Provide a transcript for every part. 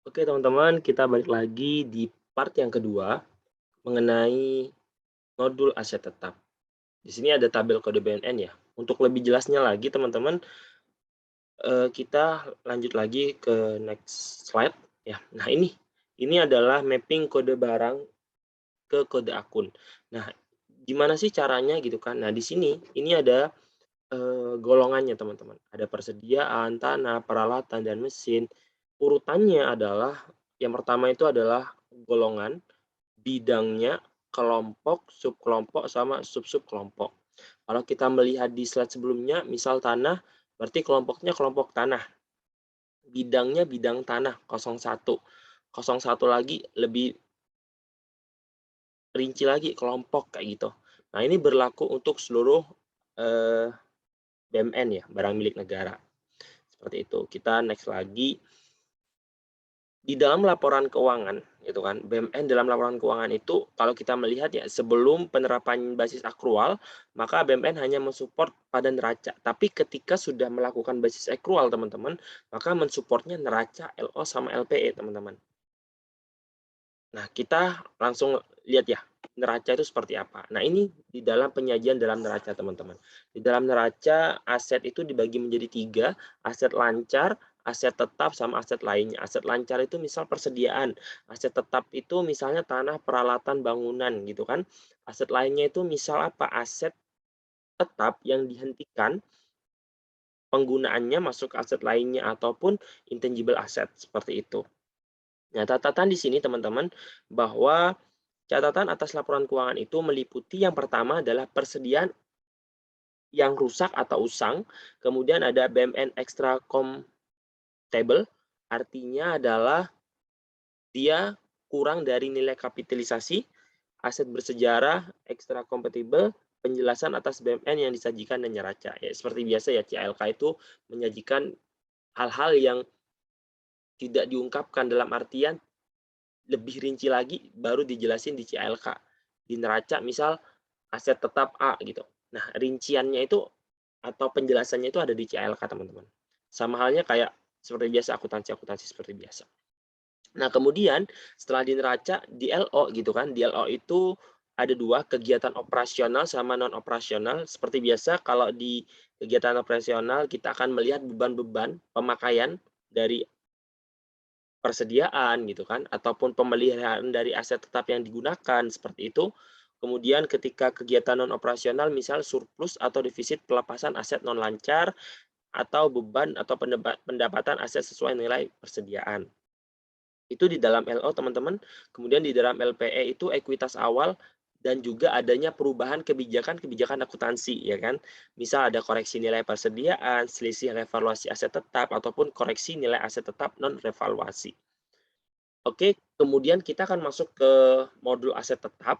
Oke teman-teman, kita balik lagi di part yang kedua mengenai modul aset tetap. Di sini ada tabel kode BNN ya. Untuk lebih jelasnya lagi teman-teman, kita lanjut lagi ke next slide ya. Nah ini adalah mapping kode barang ke kode akun. Nah, gimana sih caranya gitu kan? Nah di sini ini ada golongannya teman-teman. Ada persediaan, tanah, peralatan, dan mesin. Urutannya adalah yang pertama itu adalah golongan, bidangnya, kelompok, subkelompok, sama sub-sub kelompok. Kalau kita melihat di slide sebelumnya, misal tanah, berarti kelompoknya kelompok tanah. Bidangnya bidang tanah, 01. 01 lagi lebih rinci lagi, kelompok kayak gitu. Nah, ini berlaku untuk seluruh BMN ya, barang milik negara. Seperti itu. Kita next lagi. Di dalam laporan keuangan, gitu kan, BMN dalam laporan keuangan itu kalau kita melihat ya sebelum penerapan basis akrual, maka BMN hanya mensupport pada neraca. Tapi ketika sudah melakukan basis akrual, teman-teman, maka mensupportnya neraca, LO sama LPE, teman-teman. Nah, kita langsung lihat ya, neraca itu seperti apa. Nah, ini di dalam penyajian dalam neraca, teman-teman. Di dalam neraca, aset itu dibagi menjadi 3, aset lancar, aset tetap, sama aset lainnya. Aset lancar itu misal persediaan, aset tetap itu misalnya tanah, peralatan, bangunan, gitu kan. Aset lainnya itu misal apa? Aset tetap yang dihentikan penggunaannya masuk aset lainnya ataupun intangible asset, seperti itu. Nah, catatan di sini teman-teman bahwa catatan atas laporan keuangan itu meliputi yang pertama adalah persediaan yang rusak atau usang, kemudian ada BMN extra comptable, artinya adalah dia kurang dari nilai kapitalisasi, aset bersejarah, extra compatible, penjelasan atas BMN yang disajikan dan neraca. Ya, seperti biasa ya, CALK itu menyajikan hal-hal yang tidak diungkapkan dalam artian lebih rinci lagi baru dijelasin di CALK. Di neraca misal aset tetap A gitu. Nah, rinciannya itu atau penjelasannya itu ada di CALK, teman-teman. Sama halnya kayak seperti biasa akuntansi-akuntansi seperti biasa. Nah, kemudian setelah di neraca di LO gitu kan. Di LO itu ada dua, kegiatan operasional sama non operasional. Seperti biasa kalau di kegiatan operasional kita akan melihat beban-beban pemakaian dari persediaan gitu kan, ataupun pemeliharaan dari aset tetap yang digunakan, seperti itu. Kemudian ketika kegiatan non operasional misal surplus atau defisit pelepasan aset non lancar atau beban atau pendapatan aset sesuai nilai persediaan. Itu di dalam LO teman-teman. Kemudian di dalam LPE itu ekuitas awal dan juga adanya perubahan kebijakan-kebijakan akuntansi ya kan. Misal ada koreksi nilai persediaan, selisih revaluasi aset tetap ataupun koreksi nilai aset tetap non revaluasi. Oke, kemudian kita akan masuk ke modul aset tetap,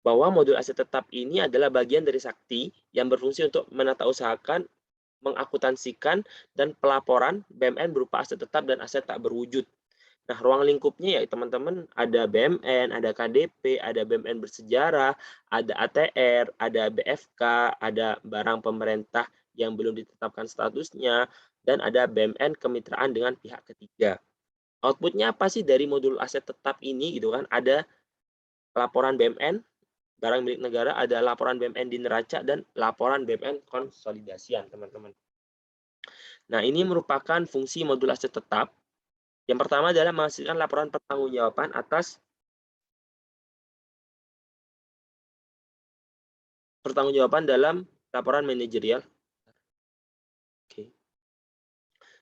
bahwa modul aset tetap ini adalah bagian dari Sakti yang berfungsi untuk menatausahakan, mengakuntansikan, dan pelaporan BMN berupa aset tetap dan aset tak berwujud. Nah, ruang lingkupnya ya teman-teman ada BMN, ada KDP, ada BMN bersejarah, ada ATR, ada BFK, ada barang pemerintah yang belum ditetapkan statusnya, dan ada BMN kemitraan dengan pihak ketiga. Outputnya apa sih dari modul aset tetap ini gitu kan? Ada laporan BMN, barang milik negara, ada laporan BMN di neraca, dan laporan BMN konsolidasian, teman-teman. Nah, ini merupakan fungsi modul aset tetap. Yang pertama adalah menghasilkan laporan pertanggungjawaban atas pertanggungjawaban dalam laporan manajerial. Oke.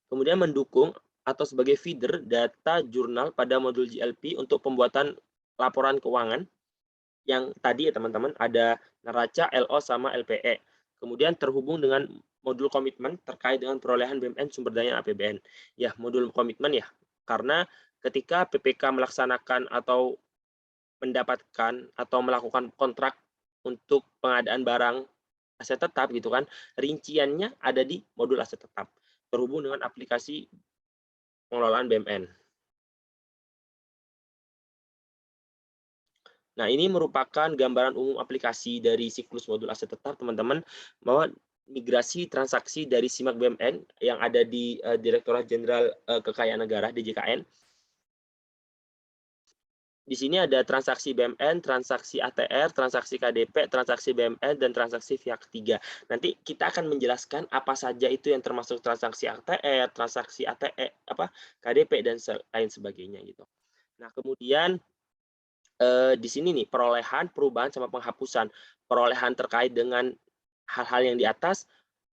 Kemudian mendukung atau sebagai feeder data jurnal pada modul GLP untuk pembuatan laporan keuangan yang tadi ya teman-teman ada neraca, LO, sama LPE. Kemudian terhubung dengan modul komitmen terkait dengan perolehan BMN sumber daya APBN. Ya, modul komitmen ya. Karena ketika PPK melaksanakan atau mendapatkan atau melakukan kontrak untuk pengadaan barang aset tetap gitu kan, rinciannya ada di modul aset tetap terhubung dengan aplikasi pengelolaan BMN. Nah, ini merupakan gambaran umum aplikasi dari siklus modul aset tetap, teman-teman, bahwa migrasi transaksi dari SIMAK BMN yang ada di Direktorat Jenderal Kekayaan Negara (DJKN). di sini ada transaksi BMN, transaksi ATR, transaksi KDP, transaksi BMN, dan transaksi pihak ketiga. Nanti kita akan menjelaskan apa saja itu yang termasuk transaksi ATR, transaksi KDP, dan lain sebagainya gitu. Nah, kemudian di sini nih perolehan, perubahan, sama penghapusan. Perolehan terkait dengan hal-hal yang di atas,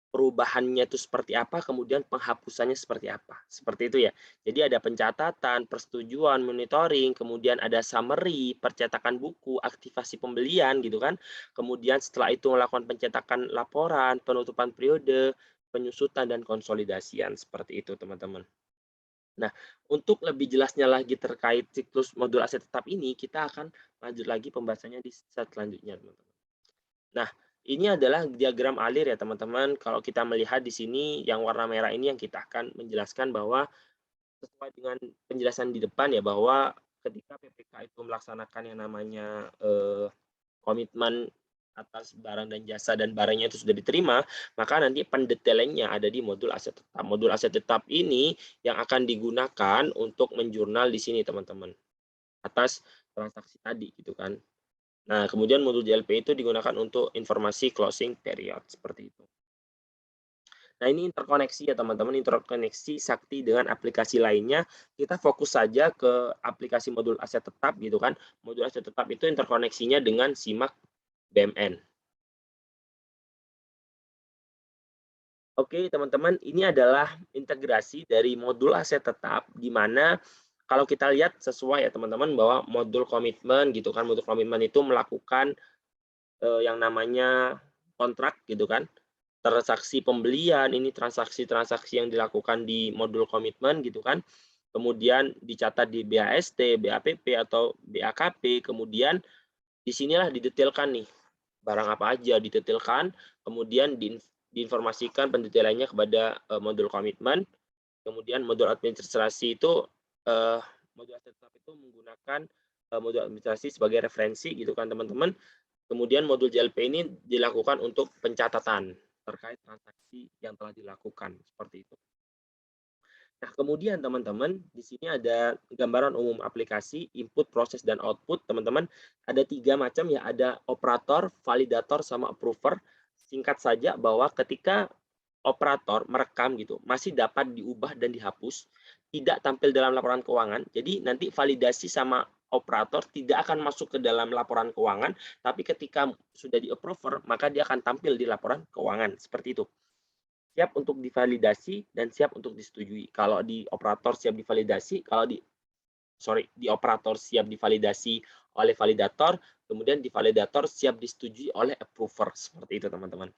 perubahannya itu seperti apa, kemudian penghapusannya seperti apa. Seperti itu ya. Jadi ada pencatatan, persetujuan, monitoring, kemudian ada summary, percetakan buku, aktivasi pembelian gitu kan. Kemudian setelah itu melakukan pencetakan laporan, penutupan periode, penyusutan, dan konsolidasian. Seperti itu teman-teman. Nah, untuk lebih jelasnya lagi terkait siklus modul aset tetap ini, kita akan lanjut lagi pembahasannya di slide selanjutnya, teman-teman. Nah, ini adalah diagram alir ya, teman-teman. Kalau kita melihat di sini, yang warna merah ini yang kita akan menjelaskan bahwa sesuai dengan penjelasan di depan ya, bahwa ketika PPK itu melaksanakan yang namanya komitmen atas barang dan jasa dan barangnya itu sudah diterima, maka nanti pendetailannya ada di modul aset tetap. Modul aset tetap ini yang akan digunakan untuk menjurnal di sini, teman-teman, atas transaksi tadi gitu kan. Nah, kemudian modul JLP itu digunakan untuk informasi closing period seperti itu. Nah, ini interkoneksi ya teman-teman, interkoneksi Sakti dengan aplikasi lainnya. Kita fokus saja ke aplikasi modul aset tetap gitu kan. Modul aset tetap itu interkoneksinya dengan SIMAK BMN. Oke, teman-teman, ini adalah integrasi dari modul aset tetap, di mana kalau kita lihat sesuai ya teman-teman, bahwa modul komitmen gitu kan, modul komitmen itu melakukan yang namanya kontrak gitu kan, transaksi pembelian, ini transaksi-transaksi yang dilakukan di modul komitmen gitu kan, kemudian dicatat di BAST, BAPP, atau BAKP, kemudian di sinilah didetailkan nih, barang apa aja didetailkan, kemudian diinformasikan pendetailannya kepada modul komitmen, kemudian modul administrasi itu modul aset tetap itu menggunakan modul administrasi sebagai referensi gitu kan teman-teman. Kemudian modul JLP ini dilakukan untuk pencatatan terkait transaksi yang telah dilakukan seperti itu. Nah, kemudian teman-teman, di sini ada gambaran umum aplikasi, input, proses, dan output. Teman-teman, ada 3 macam ya, ada operator, validator, sama approver. Singkat saja bahwa ketika operator merekam gitu, masih dapat diubah dan dihapus, tidak tampil dalam laporan keuangan. Jadi nanti validasi sama operator tidak akan masuk ke dalam laporan keuangan, tapi ketika sudah di-approver, maka dia akan tampil di laporan keuangan. Seperti itu. Siap untuk divalidasi dan siap untuk disetujui. Kalau di operator siap divalidasi, kalau di operator siap divalidasi oleh validator, kemudian di validator siap disetujui oleh approver. Seperti itu, teman-teman.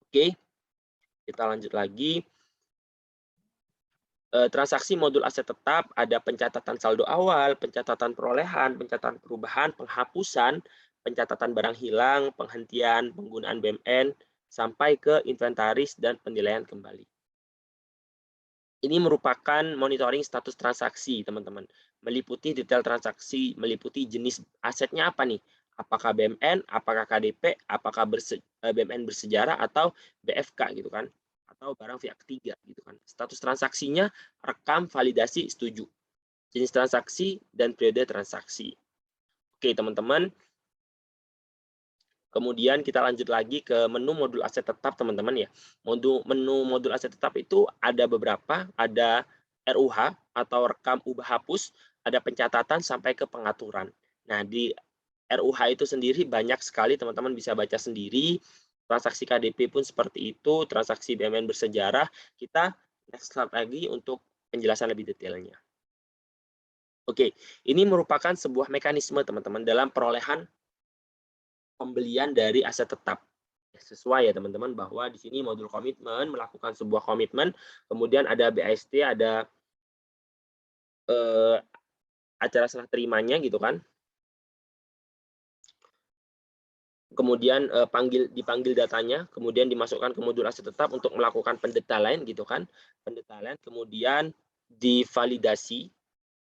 Oke, kita lanjut lagi. Transaksi modul aset tetap ada pencatatan saldo awal, pencatatan perolehan, pencatatan perubahan, penghapusan, pencatatan barang hilang, penghentian penggunaan BMN, sampai ke inventaris dan penilaian kembali. Ini merupakan monitoring status transaksi, teman-teman. Meliputi detail transaksi, meliputi jenis asetnya apa nih? Apakah BMN, apakah KDP, apakah BMN bersejarah, atau BFK gitu kan? Atau barang pihak ketiga gitu kan. Status transaksinya, rekam, validasi, setuju. Jenis transaksi, dan periode transaksi. Oke, teman-teman. Kemudian kita lanjut lagi ke menu modul aset tetap, teman-teman ya. Menu modul aset tetap itu ada beberapa, ada RUH atau rekam ubah hapus, ada pencatatan sampai ke pengaturan. Nah, di RUH itu sendiri banyak sekali, teman-teman bisa baca sendiri. Transaksi KDP pun seperti itu, transaksi BMN bersejarah. Kita next slide lagi untuk penjelasan lebih detailnya. Oke, ini merupakan sebuah mekanisme, teman-teman, dalam perolehan pembelian dari aset tetap. Sesuai ya teman-teman, bahwa di sini modul komitmen melakukan sebuah komitmen, kemudian ada BAST, ada acara serah terimanya gitu kan. Kemudian dipanggil datanya, kemudian dimasukkan ke modul aset tetap untuk melakukan pendetailan gitu kan. Pendetailan, kemudian divalidasi.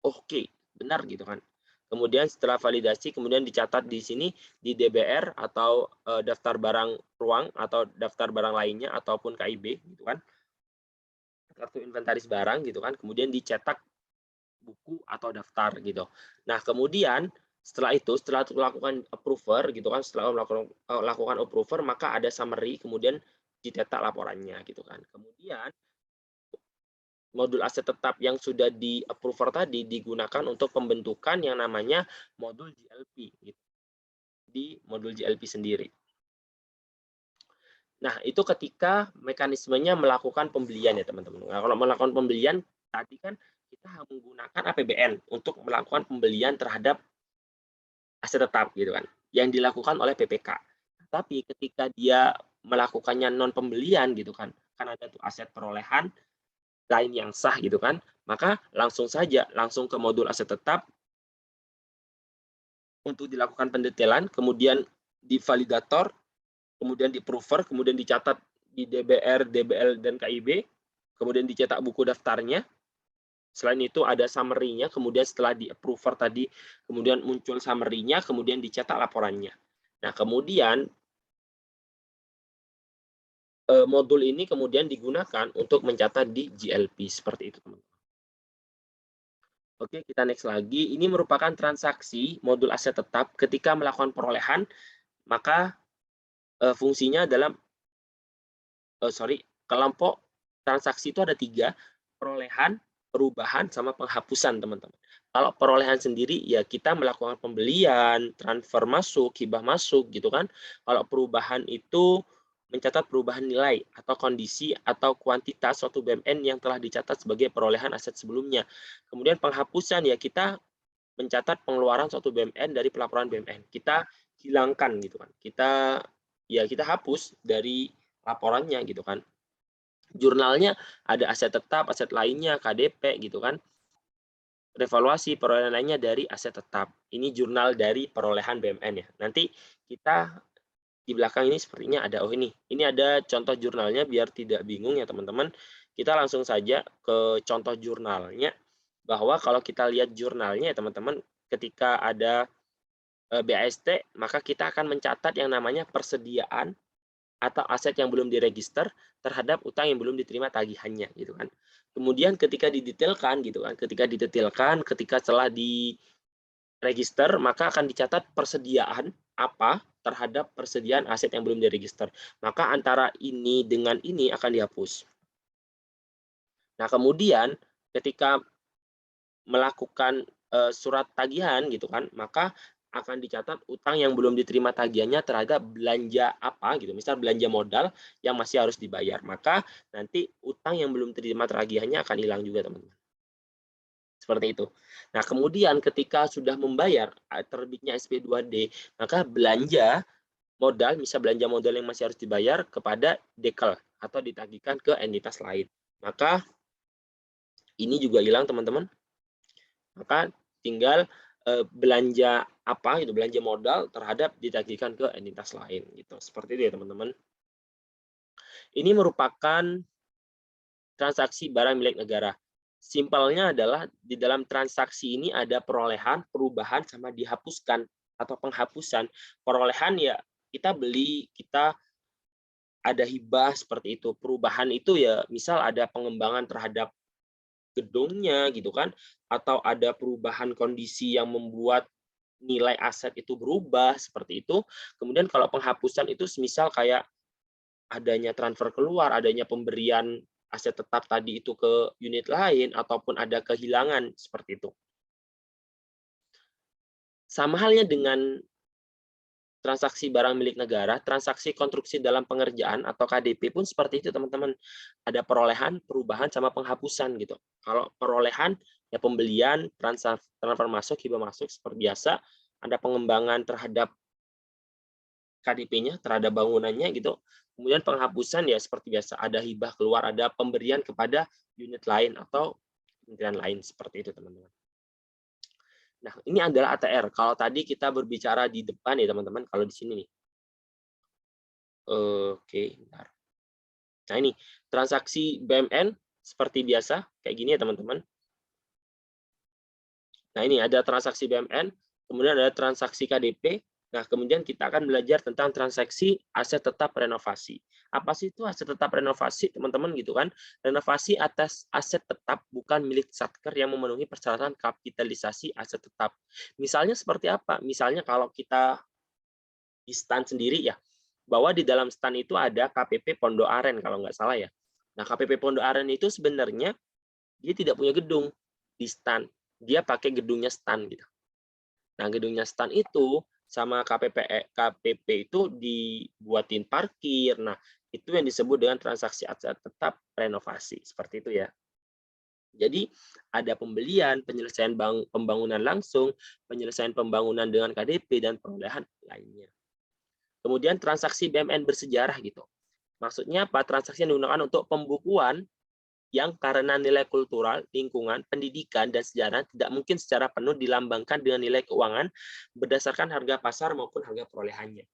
Oke, benar gitu kan. Kemudian setelah validasi, kemudian dicatat di sini di DBR atau daftar barang ruang atau daftar barang lainnya ataupun KIB gitu kan. Kartu inventaris barang gitu kan. Kemudian dicetak buku atau daftar gitu. Nah, kemudian setelah itu, setelah melakukan approver gitu kan, setelah lakukan approver, maka ada summary, kemudian dicetak laporannya gitu kan. Kemudian modul aset tetap yang sudah di-approver tadi digunakan untuk pembentukan yang namanya modul GLP gitu, di modul GLP sendiri. Nah, itu ketika mekanismenya melakukan pembelian ya, teman-teman. Nah, kalau melakukan pembelian, tadi kan kita menggunakan APBN untuk melakukan pembelian terhadap aset tetap gitu kan, yang dilakukan oleh PPK. Tapi ketika dia melakukannya non pembelian gitu kan ada tuh aset perolehan lain yang sah gitu kan, maka langsung saja langsung ke modul aset tetap untuk dilakukan pendetailan, kemudian di validator, kemudian di prover, kemudian dicatat di DBR, DBL, dan KIB, kemudian dicetak buku daftarnya. Selain itu ada summary-nya, kemudian setelah di approver tadi, kemudian muncul summary-nya, kemudian dicetak laporannya. Nah, kemudian modul ini kemudian digunakan untuk mencatat di GLP, seperti itu, teman-teman. Oke, kita next lagi. Ini merupakan transaksi modul aset tetap ketika melakukan perolehan, maka fungsinya dalam kelompok transaksi itu ada 3, perolehan, perubahan, sama penghapusan, teman-teman. Kalau perolehan sendiri, ya kita melakukan pembelian, transfer masuk, hibah masuk, gitu kan. Kalau perubahan itu mencatat perubahan nilai atau kondisi atau kuantitas suatu BMN yang telah dicatat sebagai perolehan aset sebelumnya. Kemudian penghapusan, ya kita mencatat pengeluaran suatu BMN dari pelaporan BMN. Kita hilangkan gitu kan. Kita hapus dari laporannya gitu kan. Jurnalnya ada aset tetap, aset lainnya, KDP gitu kan. Revaluasi perolehan lainnya dari aset tetap. Ini jurnal dari perolehan BMN ya. Nanti kita di belakang ini sepertinya ada, ini ada contoh jurnalnya biar tidak bingung ya teman-teman. Kita langsung saja ke contoh jurnalnya, bahwa kalau kita lihat jurnalnya ya teman-teman, ketika ada BAST, maka kita akan mencatat yang namanya persediaan atau aset yang belum diregister terhadap utang yang belum diterima tagihannya gitu kan. Kemudian ketika didetailkan gitu kan, ketika setelah diregister, maka akan dicatat persediaan apa terhadap persediaan aset yang belum diregister. Maka antara ini dengan ini akan dihapus. Nah, kemudian ketika melakukan surat tagihan gitu kan, maka akan dicatat utang yang belum diterima tagihannya terhadap belanja apa gitu, misal belanja modal yang masih harus dibayar, maka nanti utang yang belum terima tagihannya akan hilang juga, teman-teman. Seperti itu. Nah, kemudian ketika sudah membayar terbitnya SP2D, maka belanja modal, misal belanja modal yang masih harus dibayar kepada dekel atau ditagihkan ke entitas lain. Maka ini juga hilang, teman-teman. Maka tinggal belanja apa gitu, belanja modal terhadap ditagihkan ke entitas lain gitu. Seperti itu ya, teman-teman. Ini merupakan transaksi barang milik negara. Simpelnya adalah di dalam transaksi ini ada perolehan, perubahan, sama dihapuskan atau penghapusan. Perolehan ya kita beli, kita ada hibah seperti itu. Perubahan itu ya misal ada pengembangan terhadap gedungnya gitu kan, atau ada perubahan kondisi yang membuat nilai aset itu berubah seperti itu. Kemudian kalau penghapusan itu semisal kayak adanya transfer keluar, adanya pemberian aset tetap tadi itu ke unit lain, ataupun ada kehilangan seperti itu. Sama halnya dengan transaksi barang milik negara, transaksi konstruksi dalam pengerjaan atau KDP pun seperti itu, teman-teman. Ada perolehan, perubahan, sama penghapusan gitu. Kalau perolehan ya pembelian, transfer masuk, hibah masuk seperti biasa. Ada pengembangan terhadap KDP-nya, terhadap bangunannya gitu. Kemudian penghapusan ya seperti biasa, ada hibah keluar, ada pemberian kepada unit lain atau kementerian lain seperti itu, teman-teman. Nah, ini adalah ATR. Kalau tadi kita berbicara di depan ya, teman-teman, kalau di sini nih. Oke, bentar. Nah, ini transaksi BMN seperti biasa, kayak gini ya, teman-teman. Nah, ini ada transaksi BMN, kemudian ada transaksi KDP, Nah, kemudian kita akan belajar tentang transaksi aset tetap renovasi. Apa sih itu aset tetap renovasi, teman-teman gitu kan? Renovasi atas aset tetap bukan milik Satker yang memenuhi persyaratan kapitalisasi aset tetap. Misalnya seperti apa? Misalnya kalau kita di stan sendiri ya, bahwa di dalam stan itu ada KPP Pondok Aren kalau nggak salah ya. Nah, KPP Pondok Aren itu sebenarnya dia tidak punya gedung di stan. Dia pakai gedungnya stan gitu. Nah, gedungnya stan itu sama KPP itu dibuatin parkir. Nah, itu yang disebut dengan transaksi aset tetap renovasi. Seperti itu ya. Jadi, ada pembelian, penyelesaian pembangunan langsung, penyelesaian pembangunan dengan KDP, dan perolehan lainnya. Kemudian transaksi BMN bersejarah gitu. Maksudnya apa? Transaksi yang digunakan untuk pembukuan yang karena nilai kultural, lingkungan, pendidikan, dan sejarah tidak mungkin secara penuh dilambangkan dengan nilai keuangan berdasarkan harga pasar maupun harga perolehannya.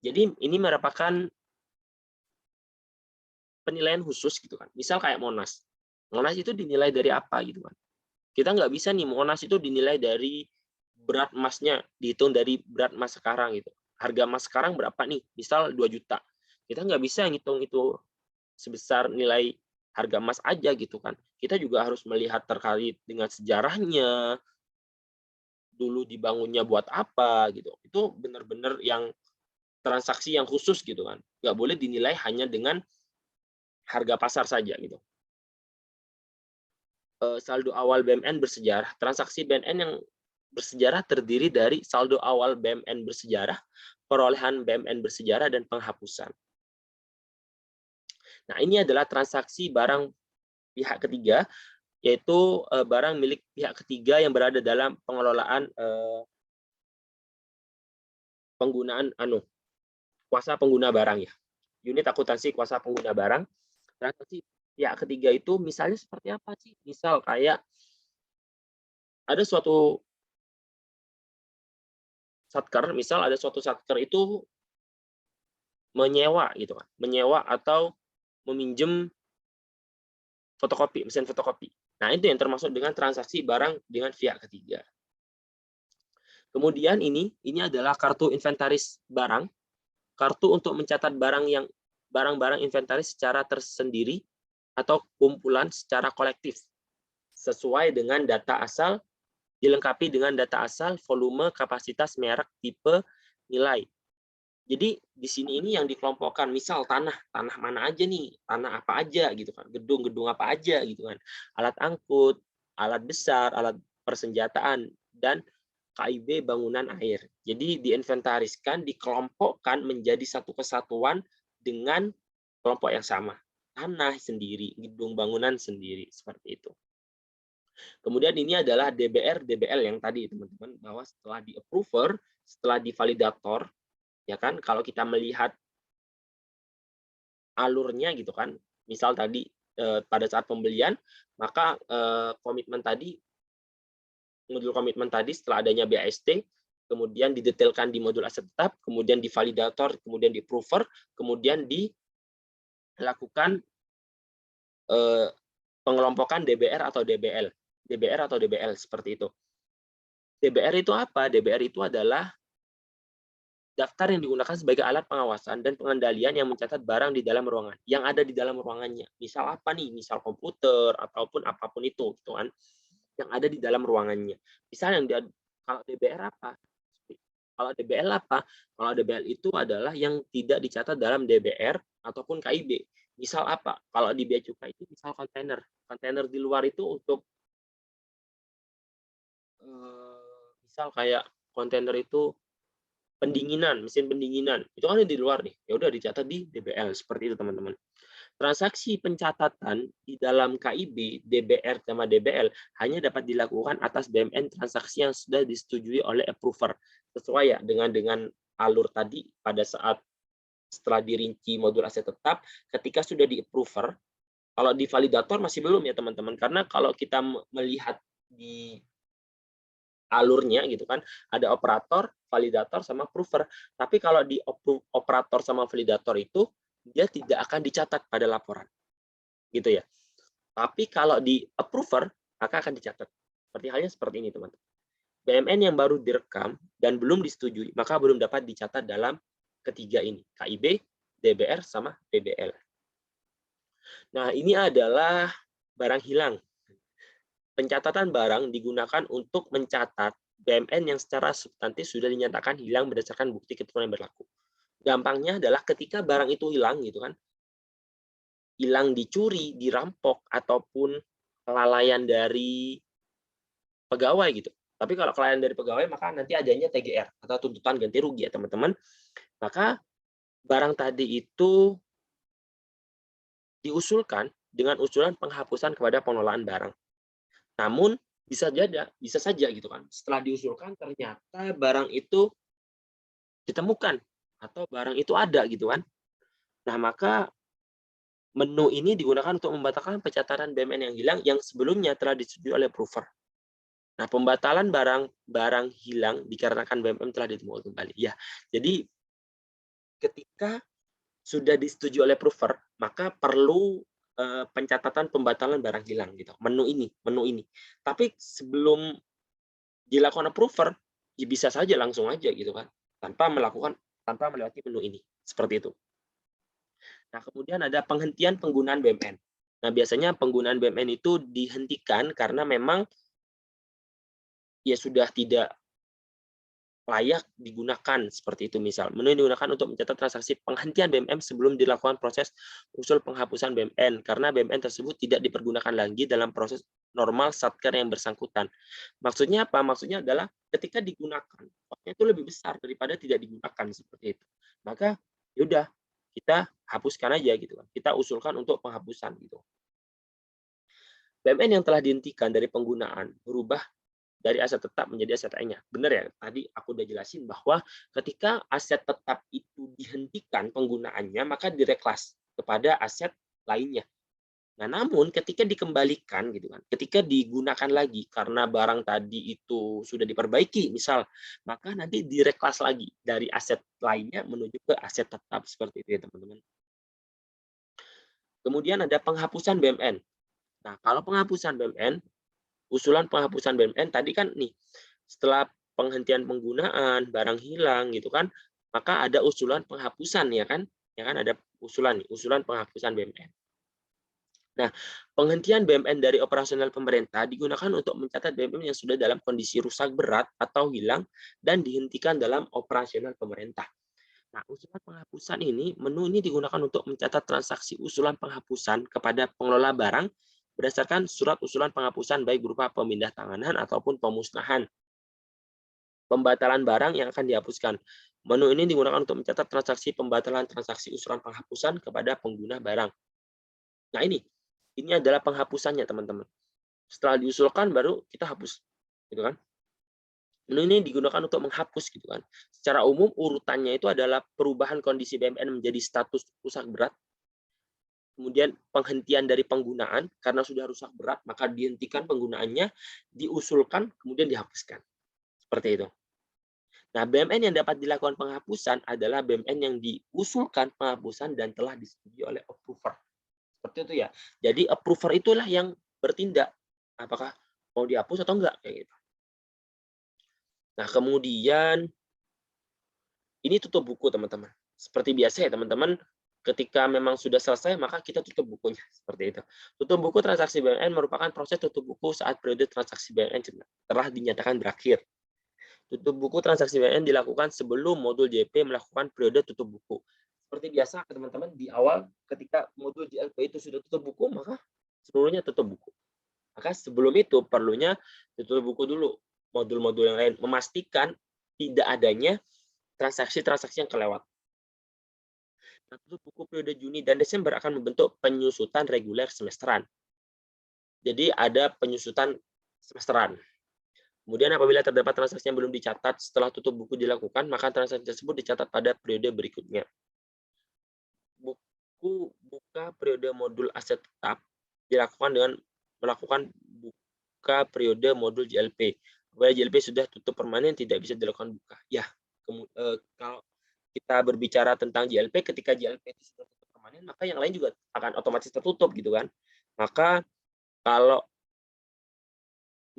Jadi ini merupakan penilaian khusus gitu kan. Misal kayak Monas. Monas itu dinilai dari apa gitu kan. Kita nggak bisa nih Monas itu dinilai dari berat emasnya, dihitung dari berat emas sekarang gitu. Harga emas sekarang berapa nih? Misal 2 juta. Kita nggak bisa ngitung itu sebesar nilai harga emas aja gitu kan. Kita juga harus melihat terkait dengan sejarahnya, dulu dibangunnya buat apa gitu. Itu benar-benar yang transaksi yang khusus gitu kan. Nggak boleh dinilai hanya dengan harga pasar saja gitu. Saldo awal BMN bersejarah. Transaksi BMN yang bersejarah terdiri dari saldo awal BMN bersejarah, perolehan BMN bersejarah, dan penghapusan. Nah, ini adalah transaksi barang pihak ketiga, yaitu barang milik pihak ketiga yang berada dalam pengelolaan penggunaan kuasa pengguna barang ya. Unit akuntansi kuasa pengguna barang. Transaksi pihak ketiga itu misalnya seperti apa sih? Misal kayak ada suatu satker, misal ada suatu satker itu menyewa gitu kan, menyewa atau meminjam fotokopi, mesin fotokopi. Nah, itu yang termasuk dengan transaksi barang dengan pihak ketiga. Kemudian ini adalah kartu inventaris barang, kartu untuk mencatat barang-barang inventaris secara tersendiri atau kumpulan secara kolektif sesuai dengan data asal, dilengkapi dengan data asal, volume, kapasitas, merek, tipe, nilai. Jadi di sini ini yang dikelompokkan, misal tanah mana aja nih, tanah apa aja gitu kan, gedung apa aja gitu kan, alat angkut, alat besar, alat persenjataan, dan KIB bangunan air. Jadi diinventariskan, dikelompokkan menjadi satu kesatuan dengan kelompok yang sama. Tanah sendiri, gedung bangunan sendiri, seperti itu. Kemudian ini adalah DBR, DBL yang tadi teman-teman, bahwa setelah di-approver, setelah divalidator, ya kan, kalau kita melihat alurnya gitu kan, misal tadi pada saat pembelian, maka komitmen tadi, modul komitmen tadi setelah adanya BAST, kemudian didetailkan di modul aset tetap, kemudian divalidator, kemudian di-approver, kemudian dilakukan pengelompokan DBR atau DBL. DBR atau DBL, seperti itu. DBR itu apa? DBR itu adalah daftar yang digunakan sebagai alat pengawasan dan pengendalian yang mencatat barang di dalam ruangan, yang ada di dalam ruangannya. Misal apa nih? Misal komputer ataupun apapun itu, gitu kan, yang ada di dalam ruangannya. Misal kalau DBR apa? Kalau DBL apa? Kalau DBL itu adalah yang tidak dicatat dalam DBR ataupun KIB. Misal apa? Kalau di bea cukai itu misal kontainer. Kontainer di luar itu untuk misal kayak kontainer itu pendinginan, mesin pendinginan, itu kan di luar nih, ya udah dicatat di DBL, seperti itu teman-teman. Transaksi pencatatan di dalam KIB, DBR sama DBL hanya dapat dilakukan atas BMN transaksi yang sudah disetujui oleh approver, sesuai ya dengan alur tadi pada saat setelah dirinci modul aset tetap, ketika sudah di approver, kalau di validator masih belum ya teman-teman, karena kalau kita melihat di alurnya gitu kan, ada operator, validator, sama approver. Tapi kalau di operator sama validator itu dia tidak akan dicatat pada laporan, gitu ya. Tapi kalau di approver maka akan dicatat. Seperti halnya seperti ini teman-teman. BMN yang baru direkam dan belum disetujui, maka belum dapat dicatat dalam ketiga ini, KIB, DBR, sama PBL. Nah, ini adalah barang hilang. Pencatatan barang digunakan untuk mencatat BMN yang secara substantif sudah dinyatakan hilang berdasarkan bukti ketentuan yang berlaku. Gampangnya adalah ketika barang itu hilang gitu kan, hilang dicuri, dirampok, ataupun kelalaian dari pegawai gitu. Tapi kalau kelalaian dari pegawai maka nanti adanya TGR atau tuntutan ganti rugi ya teman-teman. Maka barang tadi itu diusulkan dengan usulan penghapusan kepada pengelolaan barang. Namun bisa saja gitu kan. Setelah diusulkan ternyata barang itu ditemukan atau barang itu ada gitu kan. Nah, maka menu ini digunakan untuk membatalkan pencatatan BMN yang hilang yang sebelumnya telah disetujui oleh approver. Nah, pembatalan barang hilang dikarenakan BMN telah ditemukan kembali. Ya, jadi ketika sudah disetujui oleh approver, maka perlu pencatatan pembatalan barang hilang gitu. Menu ini. Tapi sebelum dilakukan approver, ya bisa saja langsung aja gitu kan, tanpa melewati menu ini. Seperti itu. Nah, kemudian ada penghentian penggunaan BMN. Nah, biasanya penggunaan BMN itu dihentikan karena memang ya sudah tidak layak digunakan, seperti itu misal. Menu yang digunakan untuk mencatat transaksi penghentian BMN sebelum dilakukan proses usul penghapusan BMN, karena BMN tersebut tidak dipergunakan lagi dalam proses normal satker yang bersangkutan. Maksudnya apa? Maksudnya adalah ketika digunakan, kosnya itu lebih besar daripada tidak digunakan, seperti itu. Maka yaudah, kita hapuskan aja gitu kan. Kita usulkan untuk penghapusan gitu. BMN yang telah dihentikan dari penggunaan berubah dari aset tetap menjadi aset lainnya. Benar ya, tadi aku udah jelasin bahwa ketika aset tetap itu dihentikan penggunaannya, maka direklas kepada aset lainnya. Nah, namun ketika dikembalikan gitu kan, ketika digunakan lagi karena barang tadi itu sudah diperbaiki, misal, maka nanti direklas lagi dari aset lainnya menuju ke aset tetap, seperti itu ya teman-teman. Kemudian ada penghapusan BMN. Nah, kalau penghapusan BMN, usulan penghapusan BMN tadi kan nih, setelah penghentian penggunaan, barang hilang gitu kan, maka ada usulan penghapusan ya kan? Ya kan ada usulan nih, usulan penghapusan BMN. Nah, penghentian BMN dari operasional pemerintah digunakan untuk mencatat BMN yang sudah dalam kondisi rusak berat atau hilang dan dihentikan dalam operasional pemerintah. Nah, usulan penghapusan menu ini digunakan untuk mencatat transaksi usulan penghapusan kepada pengelola barang berdasarkan surat usulan penghapusan baik berupa pemindah tanganan ataupun pemusnahan. Pembatalan barang yang akan dihapuskan. Menu ini digunakan untuk mencatat transaksi pembatalan transaksi usulan penghapusan kepada pengguna barang. Nah, ini adalah penghapusannya, teman-teman. Setelah diusulkan baru kita hapus, gitu kan? Menu ini digunakan untuk menghapus, gitu kan? Secara umum urutannya itu adalah perubahan kondisi BMN menjadi status rusak berat, kemudian penghentian dari penggunaan karena sudah rusak berat maka dihentikan penggunaannya, diusulkan kemudian dihapuskan. Seperti itu. Nah, BMN yang dapat dilakukan penghapusan adalah BMN yang diusulkan penghapusan dan telah disetujui oleh approver. Seperti itu ya. Jadi approver itulah yang bertindak apakah mau dihapus atau enggak kayak gitu. Nah, kemudian ini tutup buku, teman-teman. Seperti biasa ya, teman-teman, ketika memang sudah selesai maka kita tutup bukunya, seperti itu. Tutup buku transaksi BNN merupakan proses tutup buku saat periode transaksi BNN telah dinyatakan berakhir. Tutup buku transaksi BNN dilakukan sebelum modul JP melakukan periode tutup buku. Seperti biasa, teman-teman, di awal ketika modul JLP itu sudah tutup buku, maka seluruhnya tutup buku. Maka sebelum itu perlunya tutup buku dulu modul-modul yang lain, memastikan tidak adanya transaksi-transaksi yang kelewat. Nah, tutup buku periode Juni dan Desember akan membentuk penyusutan reguler semesteran. Jadi ada penyusutan semesteran. Kemudian apabila terdapat transaksi yang belum dicatat setelah tutup buku dilakukan, maka transaksi tersebut dicatat pada periode berikutnya. Buku buka periode modul aset tetap dilakukan dengan melakukan buka periode modul JLP. Apabila JLP sudah tutup permanen, tidak bisa dilakukan buka. Ya, kalau kita berbicara tentang JLP, ketika JLP itu sudah tutup permanen, maka yang lain juga akan otomatis tertutup gitu kan. Maka kalau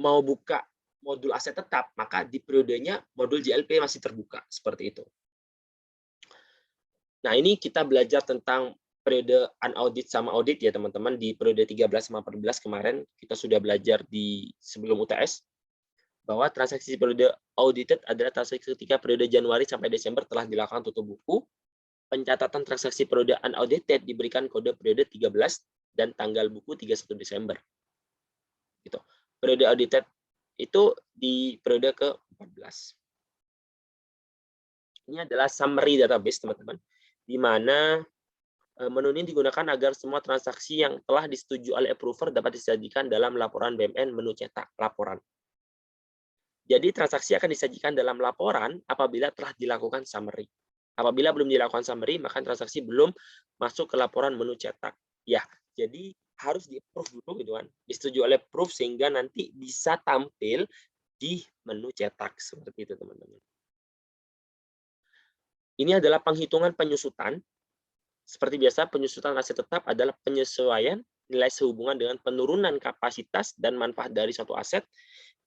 mau buka modul aset tetap, maka di periodenya modul JLP masih terbuka, seperti itu. Nah, ini kita belajar tentang periode unaudit sama audit ya, teman-teman. Di periode 13 sama 14 kemarin, kita sudah belajar di sebelum UTS, bahwa transaksi periode audited adalah transaksi ketika periode Januari sampai Desember telah dilakukan tutup buku. Pencatatan transaksi periode unaudited diberikan kode periode 13 dan tanggal buku 31 Desember. Gitu. Periode audited itu di periode ke-14. Ini adalah summary database, teman-teman, di mana menu ini digunakan agar semua transaksi yang telah disetujui oleh approver dapat disajikan dalam laporan BMN menu cetak laporan. Jadi transaksi akan disajikan dalam laporan apabila telah dilakukan summary. Apabila belum dilakukan summary, maka transaksi belum masuk ke laporan menu cetak. Ya, jadi harus di-approve dulu gitu kan. Disetujui oleh approve sehingga nanti bisa tampil di menu cetak seperti itu, teman-teman. Ini adalah penghitungan penyusutan. Seperti biasa, penyusutan aset tetap adalah penyesuaian nilai sehubungan dengan penurunan kapasitas dan manfaat dari suatu aset.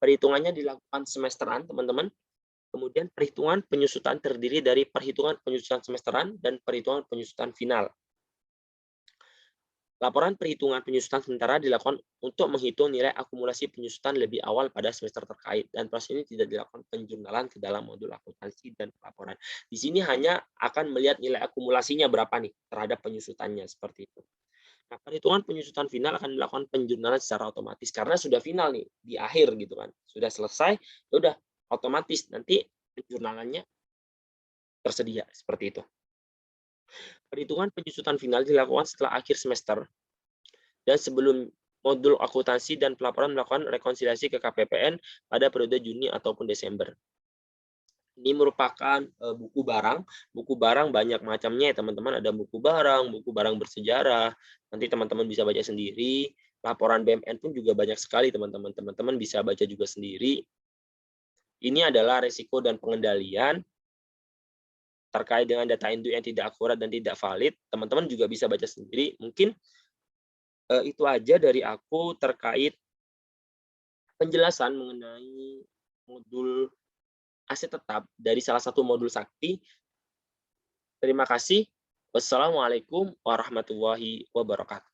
Perhitungannya dilakukan semesteran, teman-teman. Kemudian perhitungan penyusutan terdiri dari perhitungan penyusutan semesteran dan perhitungan penyusutan final. Laporan perhitungan penyusutan sementara dilakukan untuk menghitung nilai akumulasi penyusutan lebih awal pada semester terkait, dan proses ini tidak dilakukan penjurnalan ke dalam modul akuntansi dan pelaporan. Di sini hanya akan melihat nilai akumulasinya berapa nih terhadap penyusutannya, seperti itu. Nah, perhitungan penyusutan final akan dilakukan penjurnalan secara otomatis karena sudah final nih di akhir gitu kan, sudah selesai, ya udah otomatis nanti penjurnalannya tersedia seperti itu. Perhitungan penyusutan final dilakukan setelah akhir semester dan sebelum modul akuntansi dan pelaporan melakukan rekonsiliasi ke KPPN pada periode Juni ataupun Desember. Ini merupakan buku barang. Buku barang banyak macamnya ya teman-teman. Ada buku barang bersejarah. Nanti teman-teman bisa baca sendiri. Laporan BMN pun juga banyak sekali teman-teman. Teman-teman bisa baca juga sendiri. Ini adalah resiko dan pengendalian terkait dengan data induk yang tidak akurat dan tidak valid. Teman-teman juga bisa baca sendiri. Mungkin itu aja dari aku terkait penjelasan mengenai modul aset tetap dari salah satu modul sakti. Terima kasih. Wassalamualaikum warahmatullahi wabarakatuh.